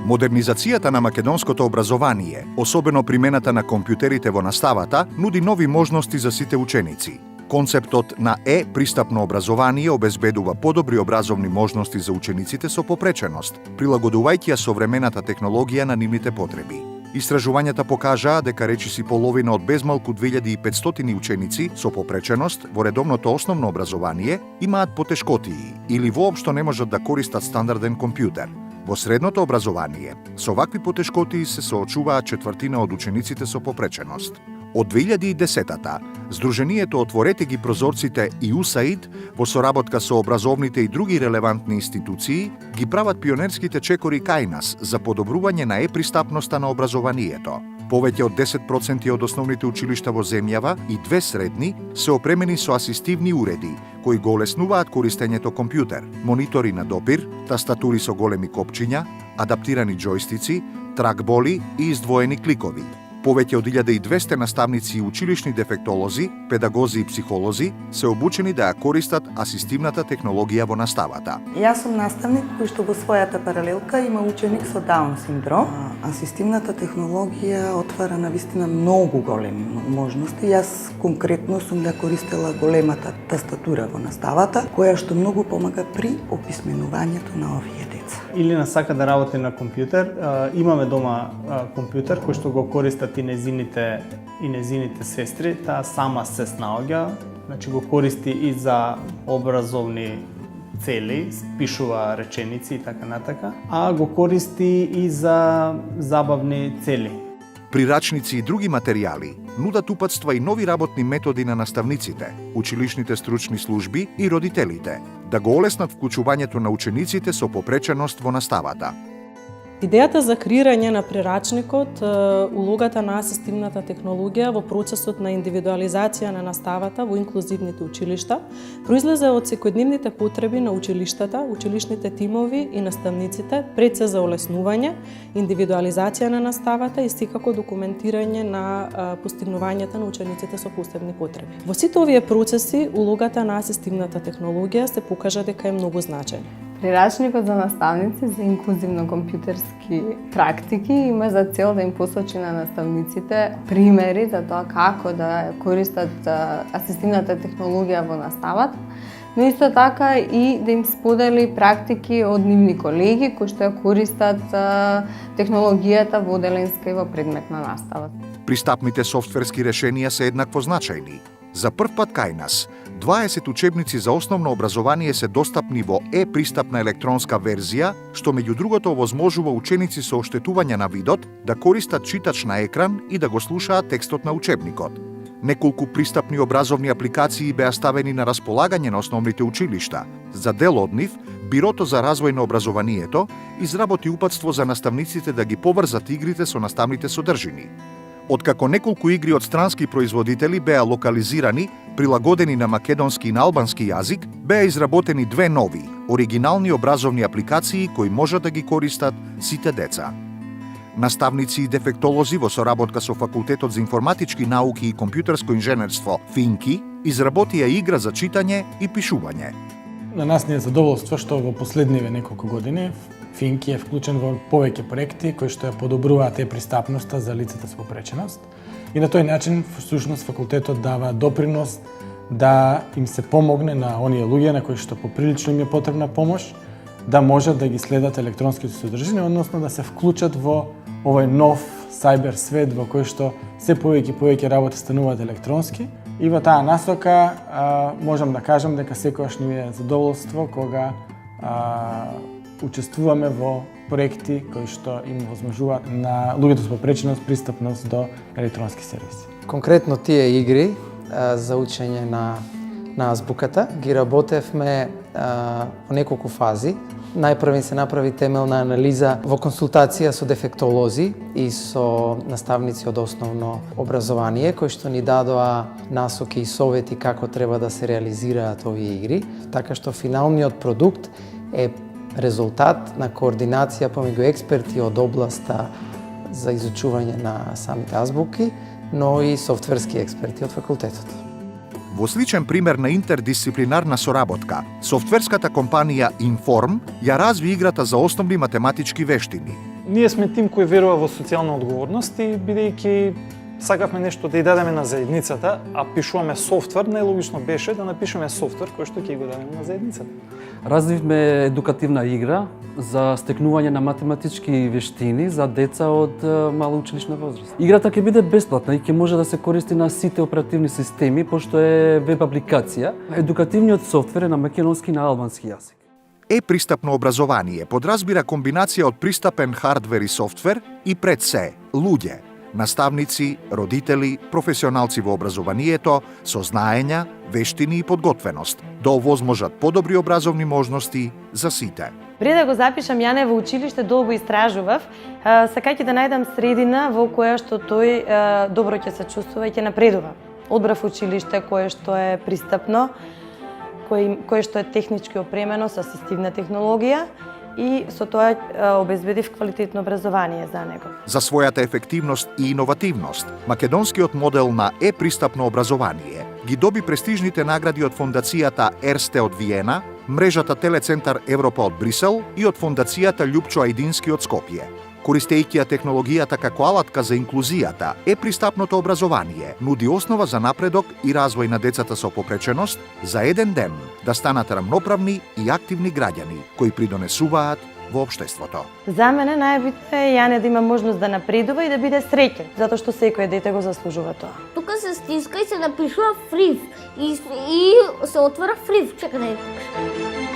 Модернизацијата на македонското образование, особено примената на компјутерите во наставата, нуди нови можности за сите ученици. Концептот на пристапно образование обезбедува подобри образовни можности за учениците со попреченост, прилагодувајќи ја современата технологија на нивните потреби. Истражувањата покажаа дека речиси половина од безмалку 2500 ученици со попреченост во редовното основно образование имаат потешкотии или воопшто не можат да користат стандарден компјутер. Во средното образование, со вакви потешкотии се соочуваат четвртина од учениците со попреченост. Од 2010-та, Сдруженијето Отворете ги прозорците и УСАИД во соработка со образовните и други релевантни институции ги прават пионерските чекори кај нас за подобрување на пристапноста на образованието. Повеќе од 10% од основните училишта во земјава и 2 средни се опремени со асистивни уреди, кои го олеснуваат користењето компјутер, монитори на допир, тастатури со големи копчиња, адаптирани џојстици, тракболи и издвоени кликови. Повеќе од 1200 наставници и училишни дефектолози, педагози и психолози се обучени да ја користат асистивната технологија во наставата. Јас сум наставник кој што во својата паралелка има ученик со Даун синдром. Асистивната технологија отвара навистина многу големи можности. Јас конкретно сум ја користела големата тастатура во наставата, која што многу помага при описменувањето на овие деца. Или не сака да работи на компјутер, имаме дома компјутер кој што го користат и незините сестри, таа сама се снаоѓа, значи го користи и за образовни цели, пишува реченици и така натака, а го користи и за забавни цели. Прирачници и други материјали нудат упатства и нови работни методи на наставниците, училишните стручни служби и родителите, да го олеснат вклучувањето на учениците со попреченост во наставата. Идејата за креирање на прирачникот, улогата на асистивната технологија во процесот на индивидуализација на наставата во инклузивните училишта, произлезе од секојдневните потреби на училиштата, училишните тимови и наставниците, пред се за олеснување, индивидуализација на наставата и секако документирање на постигнувањата на учениците со посебни потреби. Во сите овие процеси, улогата на асистивната технологија се покажа дека е многу значајна. Прирачникот за наставници за инклузивно компјутерски практики има за цел да им посочи на наставниците примери за тоа како да користат асистивната технологија во наставата, но исто така и да им сподели практики од нивни колеги кои што ја користат технологијата во оделенска и во предметна настава. Пристапните софтверски решенија се еднакво значајни. За прв пат кај нас, 20 учебници за основно образование се достапни во пристапна електронска верзија, што меѓу другото овозможува ученици со оштетување на видот да користат читач на екран и да го слушаат текстот на учебникот. Неколку пристапни образовни апликации беа ставени на располагање на основните училишта. За дел од нив, Бирото за развој на образованието изработи упатство за наставниците да ги поврзат игрите со наставните содржини. Откако неколку игри од странски производители беа локализирани, прилагодени на македонски и на албански јазик, беа изработени 2 нови, оригинални образовни апликации кои можат да ги користат сите деца. Наставници и дефектолози во соработка со Факултетот за информатички науки и компјутерско инженерство ФИНКИ изработија игра за читање и пишување. На нас ни е задоволство што во последниве неколку години ФИНКИ е вклучен во повеќе проекти кои што ја подобруваат пристапноста за лицата со попреченост. И на тој начин, всушност, факултетот дава допринос да им се помогне на оние луѓе на кои што поприлично им е потребна помош, да можат да ги следат електронските содржини, односно да се вклучат во овој нов сајбер свет во кој што се повеќе работи стануваат електронски. И во таа насока можам да кажам дека секогаш ни е задоволство кога учествуваме во проекти кои што им возможуваат на луѓето со попреченост пристапност до електронски сервиси. Конкретно тие игри за учење на азбуката ги работевме во неколку фази. Најпрво се направи темелна анализа во консултација со дефектолози и со наставници од основно образование, кои што ни дадоа насоки и совети како треба да се реализираат овие игри, така што финалниот продукт е резултат на координација помеѓу експерти од областа за изучување на самите азбуки, но и софтверски експерти од факултетот. Во сличен пример на интердисциплинарна соработка, софтверската компанија Inform ја разви играта за основни математички вештини. Ние сме тим кој верува во социјална одговорност и бидејќи сакавме нешто да ја дадеме на заедницата, а пишуваме софтвер, најлогично беше да напишеме софтвер кој што ќе го дадеме на заедницата. Развивме едукативна игра за стекнување на математички вештини за деца од мала училишна возраст. Играта ќе биде бесплатна и ќе може да се користи на сите оперативни системи, пошто е веб апликација. Едукативниот софтвер е на македонски и на албански јазик. Е-пристапно образование подразбира комбинација од пристапен хардвер и софтвер и пред се луѓе, наставници, родители, професионалци во образованието со знаења, вештини и подготвеност да овозможат подобри образовни можности за сите. Пред да го запишам Јане во училиште, долго истражував, сакајќи да најдам средина во која што тој добро ќе се чувствува и ќе напредува. Одбрав училиште кое што е пристапно, кое што е технички опремено со асистивна технологија и со тоа обезбедив квалитетно образование за него. За својата ефективност и иновативност, македонскиот модел на е-пристапно образование ги доби престижните награди од фондацијата Ерсте од Виена, мрежата Телецентар Европа од Брисел и од фондацијата Љупчо Ајдински од Скопје. Користејќи ја технологијата како алатка за инклузијата, е-пристапното образование нуди основа за напредок и развој на децата со попреченост за еден ден да станат рамноправни и активни граѓани кои придонесуваат во општеството. За мене најбитно е Јане да има можност да напредува и да биде среќен, затоа што секој дете го заслужува тоа. Тука се стиска и се напишува фрив и се отвара фрив. Чекај да ја покажам.